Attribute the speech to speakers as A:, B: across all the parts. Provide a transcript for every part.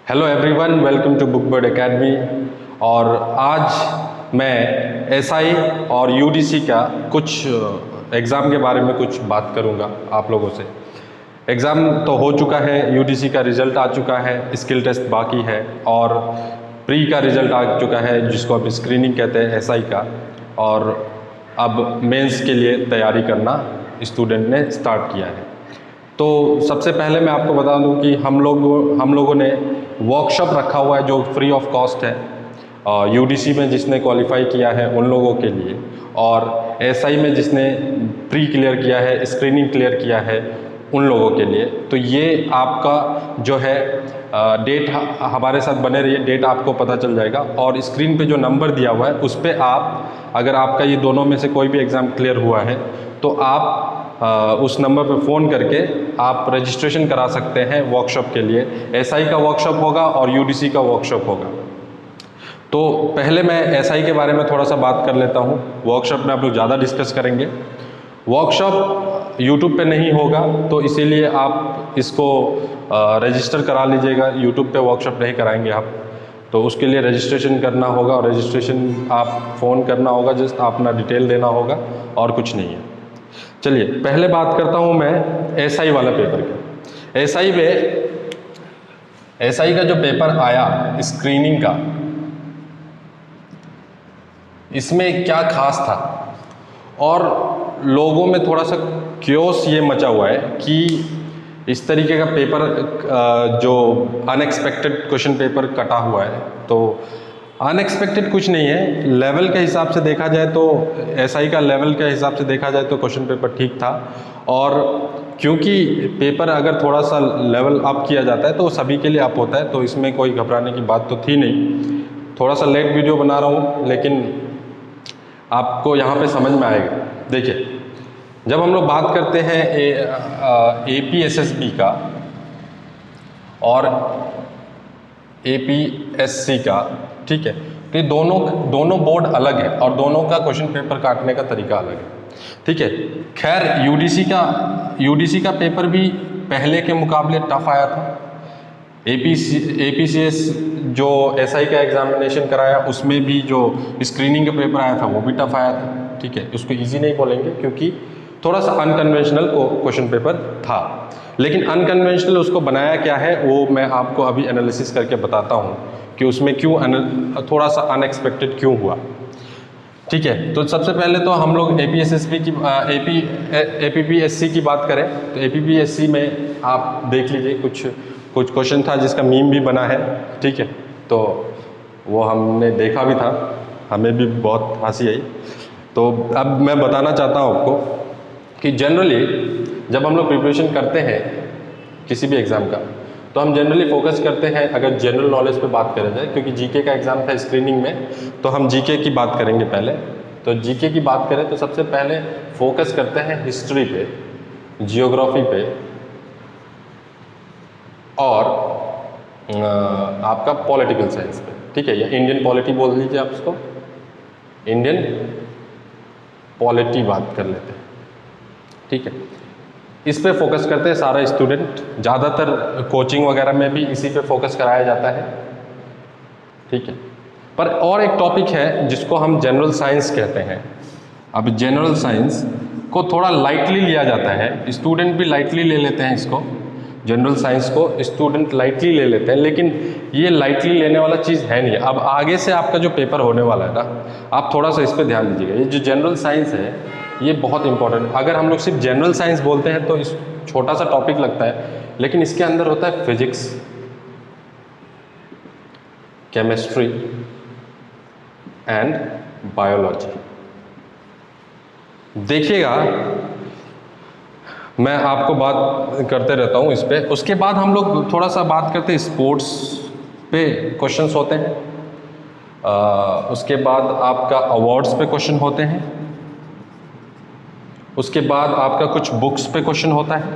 A: Hello everyone, welcome to Book Bird Academy. और आज मैं एसआई और यूडीसी का कुछ एग्ज़ाम के बारे में कुछ बात करूंगा आप लोगों से। एग्ज़ाम तो हो चुका है, यूडीसी का रिज़ल्ट आ चुका है, स्किल टेस्ट बाकी है और प्री का रिज़ल्ट आ चुका है जिसको अब स्क्रीनिंग कहते हैं एसआई का। और अब मेंस के लिए तैयारी करना स्टूडेंट ने स्टार्ट किया है। तो सबसे पहले मैं आपको बता दूं कि हम लोगों ने वर्कशॉप रखा हुआ है जो फ्री ऑफ कॉस्ट है यूडीसी में जिसने क्वालिफाई किया है उन लोगों के लिए, और एसआई में जिसने प्री क्लियर किया है, स्क्रीनिंग क्लियर किया है उन लोगों के लिए। तो ये आपका जो है डेट हमारे साथ बने रहिए, डेट आपको पता चल जाएगा। और स्क्रीन पे जो नंबर दिया हुआ है उस पर आप, अगर आपका ये दोनों में से कोई भी एग्ज़ाम क्लियर हुआ है तो आप उस नंबर पर फ़ोन करके आप रजिस्ट्रेशन करा सकते हैं वर्कशॉप के लिए। एसआई का वर्कशॉप होगा और यूडीसी का वर्कशॉप होगा। तो पहले मैं एसआई के बारे में थोड़ा सा बात कर लेता हूँ, वर्कशॉप में आप लोग ज़्यादा डिस्कस करेंगे। वर्कशॉप यूट्यूब पे नहीं होगा तो इसीलिए आप इसको रजिस्टर करा लीजिएगा। यूट्यूब पे वर्कशॉप नहीं कराएंगे आप, तो उसके लिए रजिस्ट्रेशन करना होगा और रजिस्ट्रेशन आप फ़ोन करना होगा, जस्ट अपना डिटेल देना होगा और कुछ नहीं है। चलिए पहले बात करता हूँ मैं एसआई वाला पेपर की। एसआई का जो पेपर आया स्क्रीनिंग का, इसमें क्या खास था और लोगों में थोड़ा सा क्योस ये मचा हुआ है कि इस तरीके का पेपर जो अनएक्सपेक्टेड क्वेश्चन पेपर कटा हुआ है। तो अनएक्सपेक्टेड कुछ नहीं है, लेवल के हिसाब से देखा जाए तो एसआई का लेवल के हिसाब से देखा जाए तो क्वेश्चन पेपर ठीक था। और क्योंकि पेपर अगर थोड़ा सा लेवल अप किया जाता है तो सभी के लिए अप होता है, तो इसमें कोई घबराने की बात तो थी नहीं। थोड़ा सा लेट वीडियो बना रहा हूँ लेकिन आपको यहाँ पे समझ में आएगा। देखिए, जब हम लोग बात करते हैं एपीएसएसबी का और एपीएससी का, ठीक है, तो ये दोनों बोर्ड अलग है और दोनों का क्वेश्चन पेपर काटने का तरीका अलग है, ठीक है। खैर यूडीसी का पेपर भी पहले के मुकाबले टफ आया था। एपीसीएस जो एसआई का एग्जामिनेशन कराया उसमें भी जो स्क्रीनिंग का पेपर आया था वो भी टफ आया था, ठीक है। उसको इजी नहीं बोलेंगे क्योंकि थोड़ा सा अनकन्वेंशनल क्वेश्चन पेपर था, लेकिन अनकन्वेंशनल उसको बनाया क्या है वो मैं आपको अभी एनालिसिस करके बताता हूँ कि उसमें क्यों थोड़ा सा अनएक्सपेक्टेड क्यों हुआ, ठीक है। तो सबसे पहले तो हम लोग एपीएसएसबी की एपीपीएससी की बात करें तो एपीपीएससी में आप देख लीजिए कुछ क्वेश्चन था जिसका मीम भी बना है, ठीक है। तो वो हमने देखा भी था, हमें भी बहुत हंसी आई। तो अब मैं बताना चाहता हूँ आपको कि जनरली जब हम लोग प्रिपरेशन करते हैं किसी भी एग्ज़ाम का तो हम जनरली फोकस करते हैं, अगर जनरल नॉलेज पे बात करा जाए, क्योंकि जीके का एग्ज़ाम था स्क्रीनिंग में तो हम जीके की बात करेंगे पहले। तो जीके की बात करें तो सबसे पहले फोकस करते हैं हिस्ट्री पे, जियोग्राफी पे और आपका पॉलिटिकल साइंस पे, ठीक है, या इंडियन पॉलिटी बोल लीजिए आप उसको, इंडियन पॉलिटी बात कर लेते हैं, ठीक है। इस पे फोकस करते हैं सारा स्टूडेंट, ज़्यादातर कोचिंग वगैरह में भी इसी पे फोकस कराया जाता है, ठीक है। पर और एक टॉपिक है जिसको हम जनरल साइंस कहते हैं। अब जनरल साइंस को थोड़ा लाइटली लिया जाता है, स्टूडेंट भी लाइटली ले लेते हैं इसको, जनरल साइंस को स्टूडेंट लाइटली ले लेते हैं, लेकिन ये लाइटली लेने वाला चीज़ है नहीं। अब आगे से आपका जो पेपर होने वाला है ना, आप थोड़ा सा इस पर ध्यान दीजिएगा। ये जो जनरल साइंस है ये बहुत इंपॉर्टेंट, अगर हम लोग सिर्फ जनरल साइंस बोलते हैं तो इस छोटा सा टॉपिक लगता है, लेकिन इसके अंदर होता है फिजिक्स, केमिस्ट्री एंड बायोलॉजी। देखिएगा, मैं आपको बात करते रहता हूँ इस पे। उसके बाद हम लोग थोड़ा सा बात करते हैं स्पोर्ट्स पे, क्वेश्चंस होते हैं। उसके बाद आपका अवार्ड्स पे क्वेश्चन होते हैं। उसके बाद आपका कुछ बुक्स पे क्वेश्चन होता है।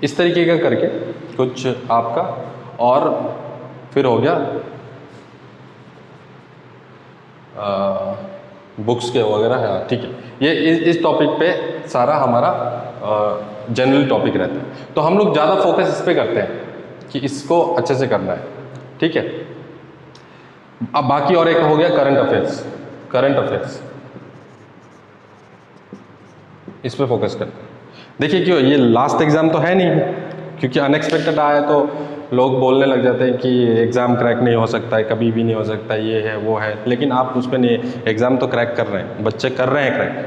A: इस तरीके का करके कुछ आपका, और फिर हो गया बुक्स के वगैरह है, ठीक है। ये इस टॉपिक पे सारा हमारा जनरल टॉपिक रहता है। तो हम लोग ज़्यादा फोकस इस पे करते हैं, कि इसको अच्छे से करना है, ठीक है। अब बाकी और एक हो गया करंट अफेयर्स। करंट अफेयर्स इस पे फोकस करते हैं। देखिए क्यों, ये लास्ट एग्जाम तो है नहीं, क्योंकि अनएक्सपेक्टेड आया तो लोग बोलने लग जाते हैं कि एग्ज़ाम क्रैक नहीं हो सकता है, कभी भी नहीं हो सकता, ये है वो है, लेकिन आप उस पर नहीं, एग्ज़ाम तो क्रैक कर रहे हैं, बच्चे कर रहे हैं क्रैक,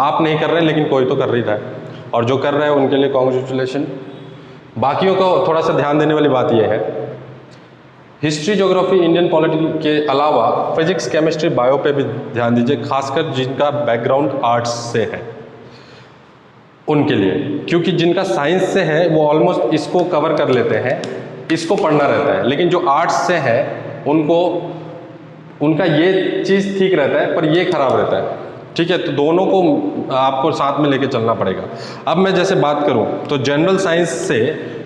A: आप नहीं कर रहे हैं लेकिन कोई तो कर ही रहा है, और जो कर रहे हैं उनके लिए कॉन्ग्रेचुलेशन। बाकियों को थोड़ा सा ध्यान देने वाली बात यह है, हिस्ट्री, ज्योग्राफी, इंडियन पॉलिटी के अलावा फिजिक्स, केमिस्ट्री, बायो पे भी ध्यान दीजिए, खासकर जिनका बैकग्राउंड आर्ट्स से है उनके लिए, क्योंकि जिनका साइंस से है वो ऑलमोस्ट इसको कवर कर लेते हैं, इसको पढ़ना रहता है, लेकिन जो आर्ट्स से है उनको, उनका ये चीज़ ठीक रहता है पर ये खराब रहता है, ठीक है। तो दोनों को आपको साथ में लेके चलना पड़ेगा। अब मैं जैसे बात करूं तो जनरल साइंस से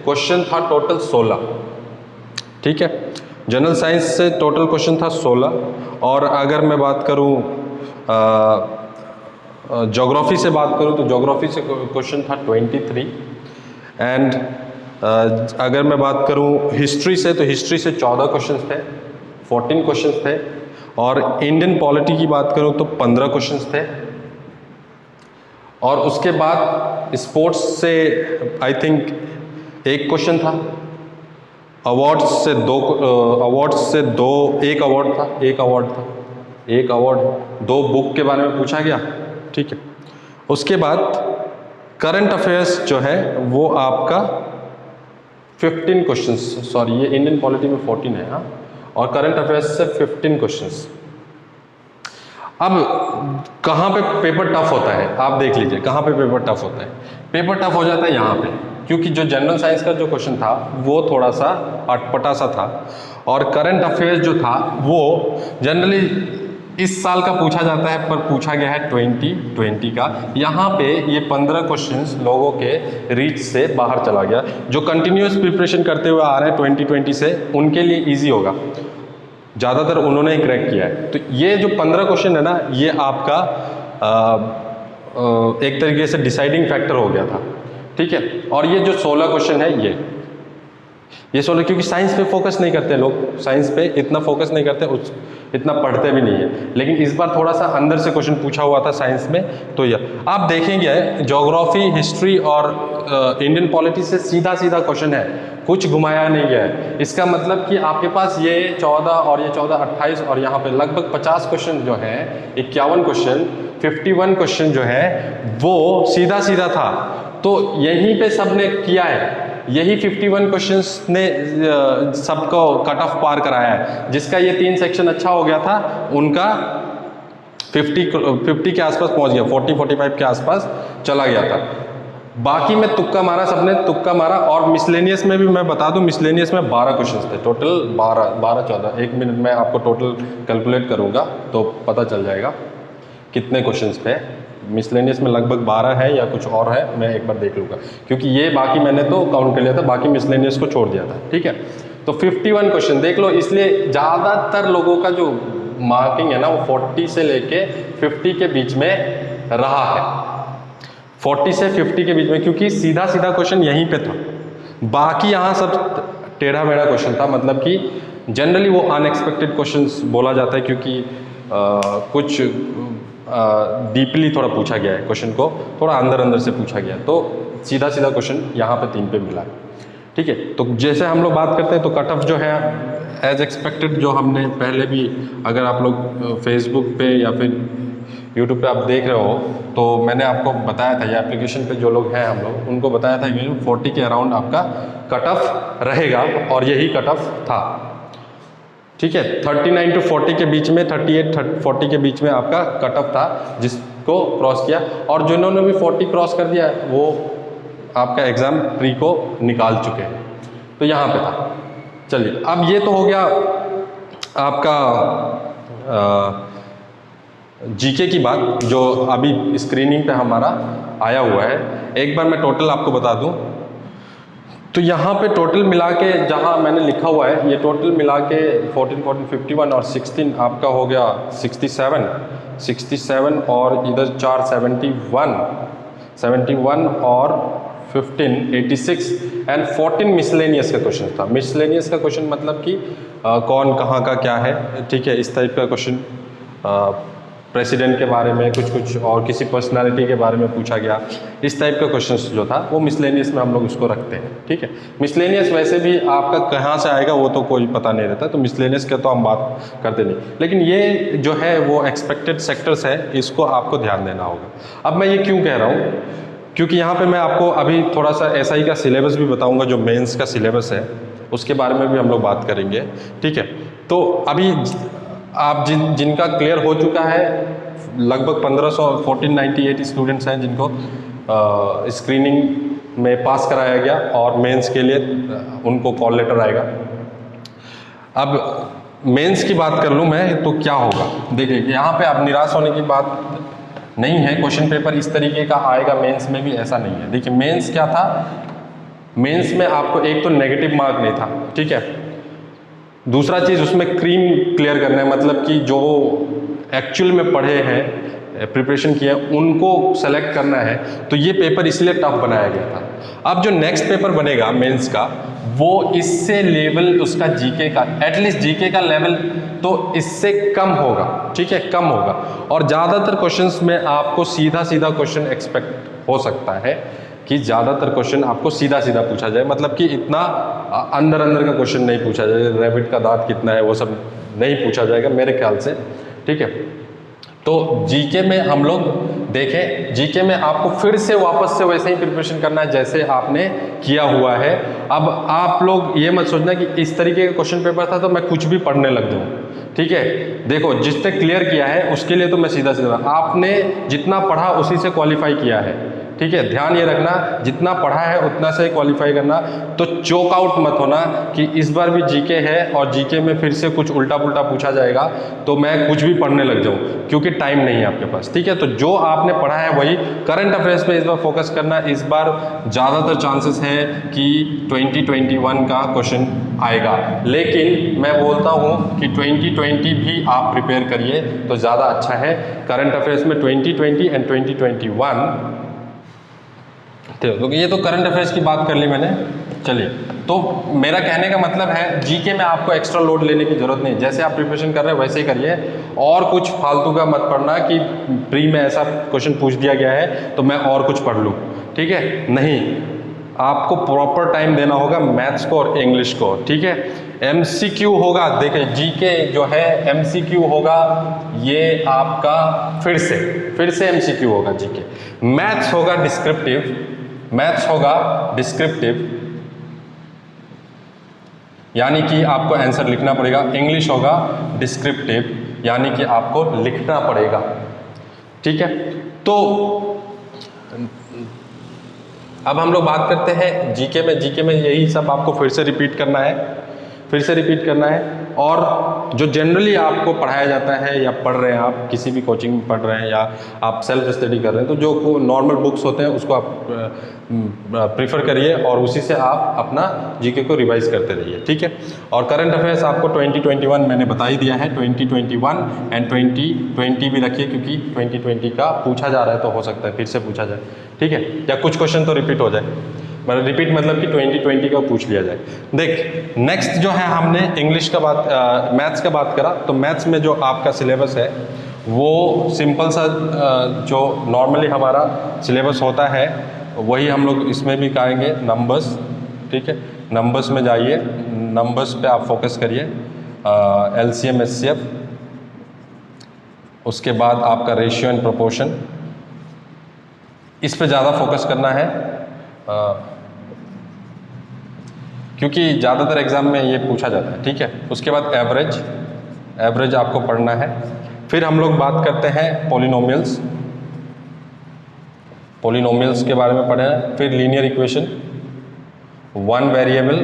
A: क्वेश्चन था टोटल 16, ठीक है। जनरल साइंस से टोटल क्वेश्चन था 16, और अगर मैं बात करूं ज्योग्राफी से बात करूं तो ज्योग्राफी से क्वेश्चन था 23, एंड अगर मैं बात करूं हिस्ट्री से तो हिस्ट्री से 14 क्वेश्चंस थे, 14 क्वेश्चंस थे, और इंडियन पॉलिटी की बात करूं तो 15 क्वेश्चंस थे, और उसके बाद स्पोर्ट्स से आई थिंक 1 क्वेश्चन था, अवार्ड्स से 2 एक अवार्ड था, एक अवार्ड 2 बुक के बारे में पूछा गया, ठीक है। उसके बाद करंट अफेयर्स जो है वो आपका 15 क्वेश्चंस, सॉरी ये इंडियन पॉलिटी में 14 है, हाँ, और करंट अफेयर्स से 15 क्वेश्चंस। अब कहाँ पे पेपर टफ होता है, आप देख लीजिए कहाँ पे पेपर टफ होता है। पेपर टफ हो जाता है यहाँ पे, क्योंकि जो जनरल साइंस का जो क्वेश्चन था वो थोड़ा सा अटपटा सा था, और करंट अफेयर्स जो था वो जनरली इस साल का पूछा जाता है, पर पूछा गया है 2020 का। यहाँ पे ये 15 क्वेश्चंस लोगों के रीच से बाहर चला गया। जो कंटिन्यूस प्रिपरेशन करते हुए आ रहे हैं 2020 से, उनके लिए इजी होगा, ज़्यादातर उन्होंने ही क्रैक किया है। तो ये जो 15 क्वेश्चन है ना, ये आपका एक तरीके से डिसाइडिंग फैक्टर हो गया था, ठीक है। और ये जो 16 क्वेश्चन है ये 16, क्योंकि साइंस पे फोकस नहीं करते लोग, साइंस पे इतना फोकस नहीं करते, इतना पढ़ते भी नहीं है, लेकिन इस बार थोड़ा सा अंदर से क्वेश्चन पूछा हुआ था साइंस में। तो यह आप देखेंगे ज्योग्राफी, हिस्ट्री और इंडियन पॉलिटी से सीधा सीधा क्वेश्चन है, कुछ घुमाया नहीं गया है। इसका मतलब कि आपके पास ये 14 और ये 14 28, और यहाँ पे लगभग 50 क्वेश्चन जो है, 51 क्वेश्चन, 51 क्वेश्चन जो है वो सीधा सीधा था। तो यहीं पे सबने किया है, यही 51 क्वेश्चंस ने सबको कट ऑफ पार कराया है। जिसका ये 3 सेक्शन अच्छा हो गया था, उनका 50 के आसपास पहुंच गया, 40-45 के आसपास चला गया था। बाकी में तुक्का मारा, सबने तुक्का मारा। और मिसलेनियस में भी मैं बता दूं, मिसलेनियस में 12 क्वेश्चंस थे टोटल, 12-14। 1 मिनट में आपको टोटल कैलकुलेट करूंगा तो पता चल जाएगा कितने क्वेश्चंस थे। मिसलेनियस में लगभग 12 है या कुछ और है, मैं एक बार देख लूँगा, क्योंकि ये बाकी मैंने तो काउंट कर लिया था, बाकी मिसलेनियस को छोड़ दिया था, ठीक है। तो 51 क्वेश्चन देख लो, इसलिए ज़्यादातर लोगों का जो मार्किंग है ना वो 40 से लेके 50 के बीच में रहा है, 40 से 50 के बीच में, क्योंकि सीधा सीधा क्वेश्चन यहीं पे था। बाकी यहाँ सब टेढ़ा मेढ़ा क्वेश्चन था, मतलब कि जनरली वो अनएक्सपेक्टेड क्वेश्चंस बोला जाता है, क्योंकि कुछ डीपली थोड़ा पूछा गया है, क्वेश्चन को थोड़ा अंदर अंदर से पूछा गया है, तो सीधा सीधा क्वेश्चन यहाँ पे 3 पे मिला, ठीक है। तो जैसे हम लोग बात करते हैं तो कट ऑफ जो है एज एक्सपेक्टेड, जो हमने पहले भी, अगर आप लोग फेसबुक पे या फिर यूट्यूब पे आप देख रहे हो तो मैंने आपको बताया था, या एप्लीकेशन पे जो लोग हैं हम लोग उनको बताया था कि 40 के अराउंड आपका कट ऑफ रहेगा, और यही कट ऑफ था, ठीक है। 39 to 40 के बीच में, 38-40 के बीच में आपका कट ऑफ था, जिसको क्रॉस किया, और जिन्होंने भी 40 क्रॉस कर दिया वो आपका एग्ज़ाम प्री को निकाल चुके हैं। तो यहाँ पे था। चलिए, अब ये तो हो गया आपका जीके की बात, जो अभी स्क्रीनिंग पे हमारा आया हुआ है। एक बार मैं टोटल आपको बता दूं, तो यहाँ पे टोटल मिला के जहाँ मैंने लिखा हुआ है, ये टोटल मिला के 14, 51 और 16 आपका हो गया 67, और इधर 4 71 और 15, 86 एंड 14 मिसलेनियस का क्वेश्चन था। मिसलेनियस का क्वेश्चन मतलब कि कौन कहाँ का क्या है, ठीक है, इस टाइप का क्वेश्चन। प्रेसिडेंट के बारे में कुछ और किसी पर्सनालिटी के बारे में पूछा गया, इस टाइप का क्वेश्चंस जो था वो मिसलेनियस में हम लोग उसको रखते हैं, ठीक है। मिसलेनियस वैसे भी आपका कहाँ से आएगा वो तो कोई पता नहीं रहता, तो मिसलेनियस का तो हम बात करते नहीं, लेकिन ये जो है वो एक्सपेक्टेड सेक्टर्स है, इसको आपको ध्यान देना होगा। अब मैं ये क्यों कह रहा हूँ, क्योंकि यहाँ पे मैं आपको अभी थोड़ा सा एसआई का सिलेबस भी बताऊँगा, जो मेंस का सिलेबस है उसके बारे में भी हम लोग बात करेंगे, ठीक है। तो अभी आप जिनका क्लियर हो चुका है, लगभग 1500 1498 स्टूडेंट्स हैं जिनको स्क्रीनिंग में पास कराया गया और मेंस के लिए उनको कॉल लेटर आएगा। अब मेंस की बात कर लूँ मैं तो क्या होगा, देखिए यहाँ पे आप निराश होने की बात नहीं है, क्वेश्चन पेपर इस तरीके का आएगा मेंस में भी, ऐसा नहीं है। देखिए मेंस क्या था, मेंस में आपको एक तो नेगेटिव मार्क नहीं था, ठीक है, दूसरा चीज़ उसमें क्रीम क्लियर करना है, मतलब कि जो एक्चुअल में पढ़े हैं, प्रिपरेशन किया है, उनको सेलेक्ट करना है। तो ये पेपर इसलिए टफ बनाया गया था। अब जो नेक्स्ट पेपर बनेगा मेंस का, वो इससे लेवल उसका जीके का, एटलीस्ट जीके का लेवल तो इससे कम होगा, ठीक है, कम होगा। और ज़्यादातर क्वेश्चंस में आपको सीधा सीधा क्वेश्चन एक्सपेक्ट हो सकता है कि ज़्यादातर क्वेश्चन आपको सीधा सीधा पूछा जाए, मतलब कि इतना अंदर अंदर का क्वेश्चन नहीं पूछा जाए, रैबिट का दांत कितना है वो सब नहीं पूछा जाएगा मेरे ख्याल से, ठीक है। तो जीके में हम लोग देखें, जीके में आपको फिर से वापस से वैसे ही प्रिपरेशन करना है जैसे आपने किया हुआ है। अब आप लोग ये मत सोचना कि इस तरीके का क्वेश्चन पेपर था तो मैं कुछ भी पढ़ने लग जाऊँ, ठीक है। देखो जिसने क्लियर किया है उसके लिए तो मैं सीधा सीधा, आपने जितना पढ़ा उसी से क्वालिफाई किया है, ठीक है। ध्यान ये रखना, जितना पढ़ा है उतना से क्वालिफाई करना। तो चोक आउट मत होना कि इस बार भी जीके है और जीके में फिर से कुछ उल्टा पुल्टा पूछा जाएगा तो मैं कुछ भी पढ़ने लग जाऊं, क्योंकि टाइम नहीं है आपके पास, ठीक है। तो जो आपने पढ़ा है वही करंट अफेयर्स पे इस बार फोकस करना। इस बार ज़्यादातर चांसेस है कि 2021 का क्वेश्चन आएगा, लेकिन मैं बोलता हूँ कि 2020 भी आप प्रिपेयर करिए तो ज़्यादा अच्छा है। करंट अफेयर्स में 2020 एंड 2021, तो ये तो करंट अफेयर्स की बात कर ली मैंने। चलिए, तो मेरा कहने का मतलब है जीके में आपको एक्स्ट्रा लोड लेने की जरूरत नहीं, जैसे आप प्रिपरेशन कर रहे हैं वैसे ही करिए, और कुछ फालतू का मत पढ़ना कि प्री में ऐसा क्वेश्चन पूछ दिया गया है तो मैं और कुछ पढ़ लूँ, ठीक है, नहीं, आपको प्रॉपर टाइम देना होगा मैथ्स को और इंग्लिश को, ठीक है। एमसीक्यू होगा, देखिए जीके जो है एमसीक्यू होगा, ये आपका फिर से एमसीक्यू होगा जीके। मैथ्स होगा डिस्क्रिप्टिव, मैथ्स होगा डिस्क्रिप्टिव यानी कि आपको आंसर लिखना पड़ेगा। इंग्लिश होगा डिस्क्रिप्टिव यानी कि आपको लिखना पड़ेगा, ठीक है। तो अब हम लोग बात करते हैं जीके में। जीके में यही सब आपको फिर से रिपीट करना है, और जो जनरली आपको पढ़ाया जाता है या पढ़ रहे हैं, आप किसी भी कोचिंग में पढ़ रहे हैं या आप सेल्फ स्टडी कर रहे हैं, तो जो नॉर्मल बुक्स होते हैं उसको आप प्रीफर करिए और उसी से आप अपना जीके को रिवाइज करते रहिए, ठीक है। और करंट अफेयर्स आपको 2021 मैंने बता ही दिया है, 2021 एंड 2020 भी रखिए, क्योंकि 2020 का पूछा जा रहा है तो हो सकता है फिर से पूछा जाए, ठीक है, या कुछ क्वेश्चन तो रिपीट हो जाए, मतलब रिपीट मतलब कि 2020 का पूछ लिया जाए। देख नेक्स्ट जो है, हमने इंग्लिश का बात, मैथ्स का बात करा, तो मैथ्स में जो आपका सिलेबस है वो सिंपल सा जो नॉर्मली हमारा सिलेबस होता है वही हम लोग इसमें भी करेंगे। नंबर्स, ठीक है, नंबर्स में जाइए, नंबर्स पे आप फोकस करिए, LCM SCF, उसके बाद आपका रेशियो एंड प्रोपोर्शन, इस पे ज़्यादा फोकस करना है, क्योंकि ज़्यादातर एग्जाम में ये पूछा जाता है, ठीक है। उसके बाद एवरेज आपको पढ़ना है। फिर हम लोग बात करते हैं पॉलिनोमियल्स के बारे में पढ़े हैं। फिर linear equation, one variable,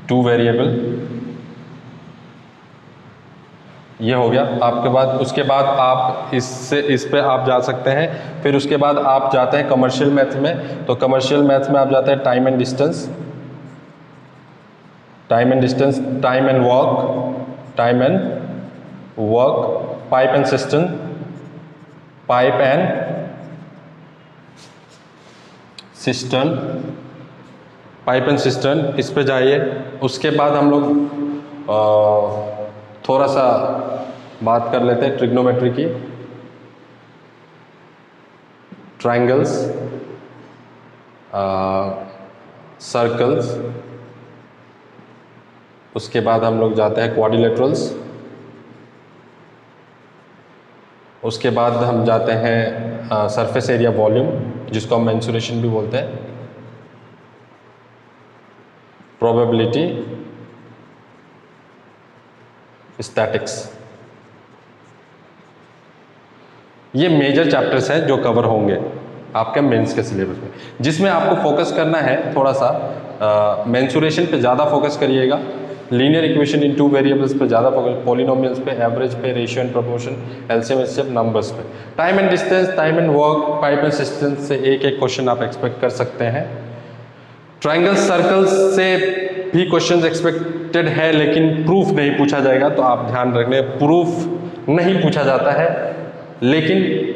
A: two variable, ये हो गया आपके बाद। उसके बाद आप इस पे आप जा सकते हैं। फिर उसके बाद आप जाते हैं कमर्शियल मैथ्स में, तो कमर्शियल मैथ्स में आप जाते हैं time and distance, time and work, pipe and system, pipe and cistern, pipe and cistern, इस पे जाइए। उसके बाद हम लोग थोड़ा सा बात कर लेते हैं ट्रिग्नोमेट्री की। ट्रायंगल्स, सर्कल्स, उसके बाद हम लोग जाते हैं क्वाड्रिलेटरल्स, उसके बाद हम जाते हैं सरफेस एरिया वॉल्यूम, जिसको हम मेंसुरेशन भी बोलते हैं, प्रोबेबिलिटी, स्टैटिक्स। ये मेजर चैप्टर्स हैं जो कवर होंगे आपके मेंस के सिलेबस में, जिसमें आपको फोकस करना है थोड़ा सा मेंसुरेशन पे ज़्यादा फोकस करिएगा, लीनियर इक्वेशन इन 2 वेरिएबल्स पे ज़्यादा फोकस, पॉलिनोमियल्स पे, एवरेज पे, ratio and proportion, LCM HCF, numbers पे। Time and distance, time and work, pipe and cistern से एक क्वेश्चन आप एक्सपेक्ट कर सकते हैं। ट्रायंगल्स, सर्कल्स से भी क्वेश्चंस एक्सपेक्टेड है, लेकिन प्रूफ नहीं पूछा जाएगा, तो आप ध्यान रखने, प्रूफ नहीं पूछा जाता है, लेकिन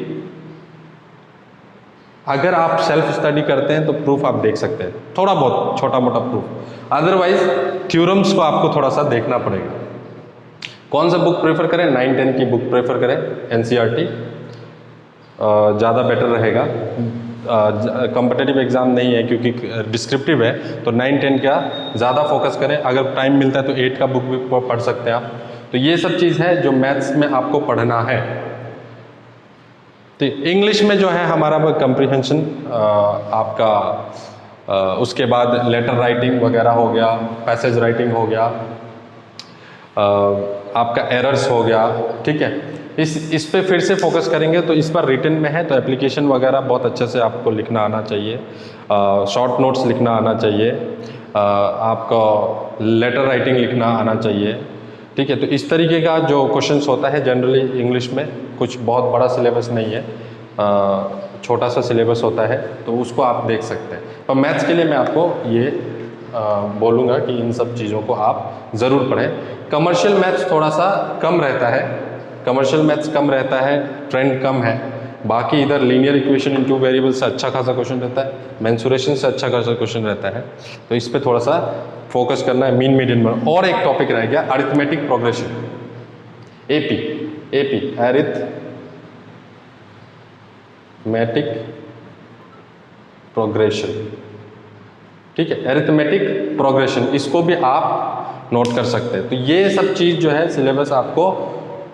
A: अगर आप सेल्फ स्टडी करते हैं तो प्रूफ आप देख सकते हैं, थोड़ा बहुत छोटा मोटा प्रूफ। अदरवाइज थ्योरम्स को आपको थोड़ा सा देखना पड़ेगा। कौन सा बुक प्रेफर करें? 9-10 की बुक प्रेफर करें, एनसीईआरटी ज़्यादा बेटर रहेगा। कॉम्पिटिटिव एग्जाम नहीं है क्योंकि डिस्क्रिप्टिव है, तो 9-10 का ज़्यादा फोकस करें। अगर टाइम मिलता है तो 8 का बुक भी पढ़ सकते हैं आप। तो ये सब चीज़ है जो मैथ्स में आपको पढ़ना है। तो इंग्लिश में जो है हमारा कंप्रीहेंशन आपका, उसके बाद लेटर राइटिंग वगैरह हो गया, पैसेज राइटिंग हो गया, आपका एरर्स हो गया, ठीक है। इस पे फिर से फोकस करेंगे, तो इस पर रिटन में है तो एप्लीकेशन वगैरह बहुत अच्छे से आपको लिखना आना चाहिए, शॉर्ट नोट्स लिखना आना चाहिए, आपको लेटर राइटिंग लिखना आना चाहिए, ठीक है। तो इस तरीके का जो क्वेश्चंस होता है जनरली इंग्लिश में, कुछ बहुत बड़ा सिलेबस नहीं है, छोटा सा सिलेबस होता है, तो उसको आप देख सकते हैं। और मैथ्स के लिए मैं आपको ये बोलूँगा कि इन सब चीज़ों को आप ज़रूर पढ़ें। कमर्शियल मैथ्स थोड़ा सा कम रहता है, कमर्शियल मैथ्स कम रहता है, ट्रेंड कम है। बाकी इधर लीनियर इक्वेशन इन 2 वेरिएबल से अच्छा खासा क्वेश्चन रहता है, मेंसुरेशन से अच्छा खासा क्वेश्चन रहता है, तो इस पे थोड़ा सा फोकस करना है, मीन मीडियन में। और एक टॉपिक रह गया arithmetic progression, AP arithmetic progression, ठीक है, अरिथमेटिक प्रोग्रेशन, इसको भी आप नोट कर सकते हैं। तो ये सब चीज़ जो है सिलेबस आपको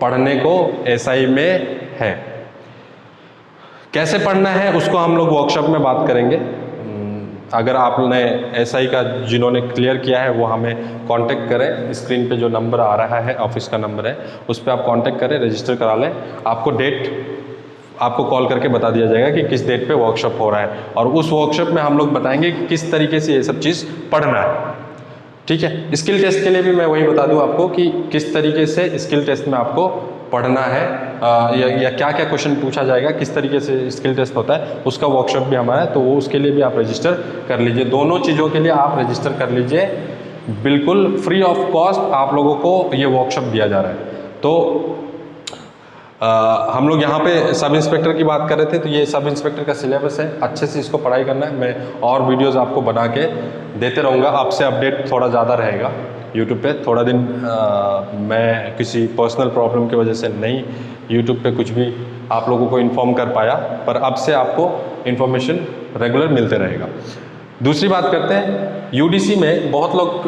A: पढ़ने को एसआई में है। कैसे पढ़ना है उसको हम लोग वर्कशॉप में बात करेंगे। अगर आपने एसआई का जिन्होंने क्लियर किया है वो हमें कांटेक्ट करें, स्क्रीन पे जो नंबर आ रहा है ऑफिस का नंबर है, उस पर आप कांटेक्ट करें, रजिस्टर करा लें। आपको डेट आपको कॉल करके बता दिया जाएगा कि किस डेट पे वर्कशॉप हो रहा है, और उस वर्कशॉप में हम लोग बताएंगे कि किस तरीके से ये सब चीज़ पढ़ना है, ठीक है। स्किल टेस्ट के लिए भी मैं वही बता दूं आपको कि किस तरीके से स्किल टेस्ट में आपको पढ़ना है, या क्या क्या क्वेश्चन पूछा जाएगा, किस तरीके से स्किल टेस्ट होता है, उसका वर्कशॉप भी हमारा है, तो वो उसके लिए भी आप रजिस्टर कर लीजिए। दोनों चीज़ों के लिए आप रजिस्टर कर लीजिए, बिल्कुल फ्री ऑफ कॉस्ट आप लोगों को ये वर्कशॉप दिया जा रहा है। तो हम लोग यहाँ पे सब इंस्पेक्टर की बात कर रहे थे, तो ये सब इंस्पेक्टर का सिलेबस है, अच्छे से इसको पढ़ाई करना है। मैं और वीडियोस आपको बना के देते रहूँगा, आपसे अपडेट थोड़ा ज़्यादा रहेगा यूट्यूब पे। थोड़ा दिन मैं किसी पर्सनल प्रॉब्लम की वजह से नहीं यूट्यूब पे कुछ भी आप लोगों को इन्फॉर्म कर पाया, पर अब से आपको इन्फॉर्मेशन रेगुलर मिलते रहेगा। दूसरी बात करते हैं, यूडीसी में बहुत लोग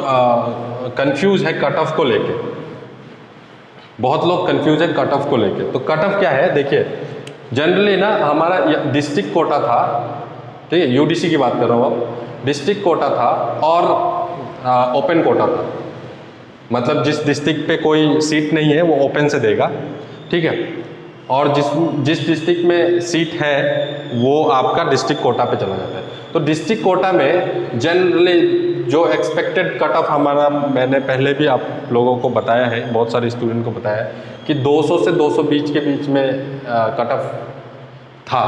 A: कंफ्यूज है कट ऑफ को लेके, बहुत लोग कंफ्यूज है कट ऑफ को लेके। तो कट ऑफ क्या है, देखिए जनरली ना हमारा डिस्ट्रिक्ट कोटा था, ठीक है, यूडीसी की बात कर रहा हूँ अब, डिस्ट्रिक्ट कोटा था और ओपन कोटा था। मतलब जिस डिस्ट्रिक्ट पे कोई सीट नहीं है वो ओपन से देगा, ठीक है, और जिस डिस्ट्रिक्ट में सीट है वो आपका डिस्ट्रिक्ट कोटा पे चला जाता है। तो डिस्ट्रिक्ट कोटा में जनरली जो एक्सपेक्टेड कट ऑफ हमारा, मैंने पहले भी आप लोगों को बताया है, बहुत सारे स्टूडेंट को बताया है कि 200 से 220 के बीच में कट ऑफ था।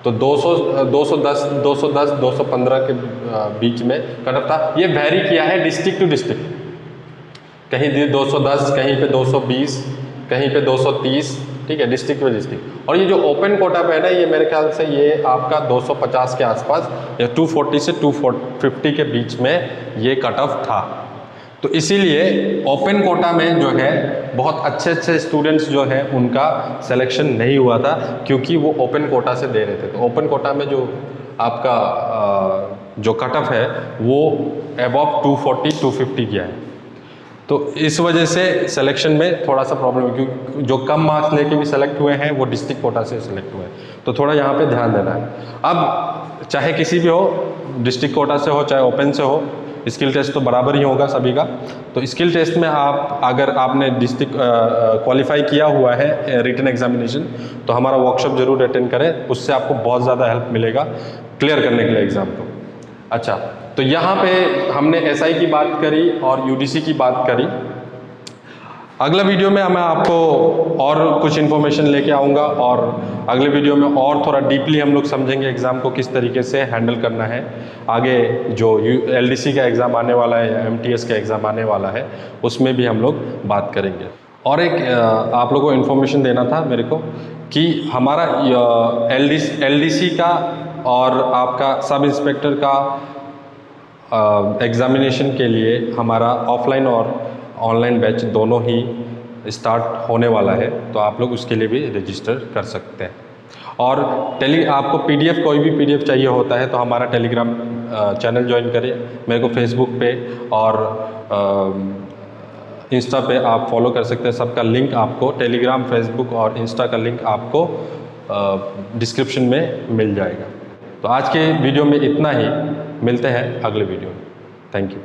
A: तो 200, 210, 210, 215 के बीच में कट ऑफ था। ये वेरी किया है डिस्ट्रिक्ट टू डिस्ट्रिक्ट, कहीं 210, कहीं पे 220, कहीं पे 230, ठीक है, डिस्ट्रिक्ट में डिस्ट्रिक्ट। और ये जो ओपन कोटा पे है ना, ये मेरे ख्याल से ये आपका 250 के आसपास या 240 से 250 के बीच में ये कट ऑफ था। तो इसीलिए ओपन कोटा में जो है बहुत अच्छे अच्छे स्टूडेंट्स जो है उनका सिलेक्शन नहीं हुआ था, क्योंकि वो ओपन कोटा से दे रहे थे। तो ओपन कोटा में जो आपका जो कट ऑफ है वो अबव 240 250 गया है। तो इस वजह से सिलेक्शन में थोड़ा सा प्रॉब्लम है, क्योंकि जो कम मार्क्स लेके भी सेलेक्ट हुए हैं वो डिस्ट्रिक्ट कोटा से सिलेक्ट हुए हैं। तो थोड़ा यहाँ पे ध्यान देना है। अब चाहे किसी भी हो, डिस्ट्रिक्ट कोटा से हो चाहे ओपन से हो, स्किल टेस्ट तो बराबर ही होगा सभी का। तो स्किल टेस्ट में आप अगर आपने डिस्ट्रिक्ट क्वालिफाई किया हुआ है रिटन एग्जामिनेशन, तो हमारा वर्कशॉप जरूर अटेंड करें, उससे आपको बहुत ज़्यादा हेल्प मिलेगा क्लियर करने के लिए एग्ज़ाम को। अच्छा, तो यहाँ पे हमने एसआई की बात करी और यूडीसी की बात करी। अगला वीडियो में मैं आपको और कुछ इन्फॉर्मेशन लेके आऊँगा, और अगले वीडियो में और थोड़ा डीपली हम लोग समझेंगे एग्ज़ाम को किस तरीके से हैंडल करना है। आगे जो एलडीसी का एग्ज़ाम आने वाला है या एमटीएस का एग्ज़ाम आने वाला है, उसमें भी हम लोग बात करेंगे। और एक आप लोगों को इन्फॉर्मेशन देना था मेरे को कि हमारा एलडीसी का और आपका सब इंस्पेक्टर का एग्ज़ामिनेशन के लिए हमारा ऑफलाइन और ऑनलाइन बैच दोनों ही स्टार्ट होने वाला है। तो आप लोग उसके लिए भी रजिस्टर कर सकते हैं। और आपको पीडीएफ, कोई भी पीडीएफ चाहिए होता है तो हमारा टेलीग्राम चैनल ज्वाइन करिए। मेरे को फेसबुक पे और इंस्टा पे आप फॉलो कर सकते हैं। सबका लिंक आपको टेलीग्राम, फेसबुक और इंस्टा का लिंक आपको डिस्क्रिप्शन में मिल जाएगा। तो आज के वीडियो में इतना ही, मिलते हैं अगले वीडियो में। Thank you.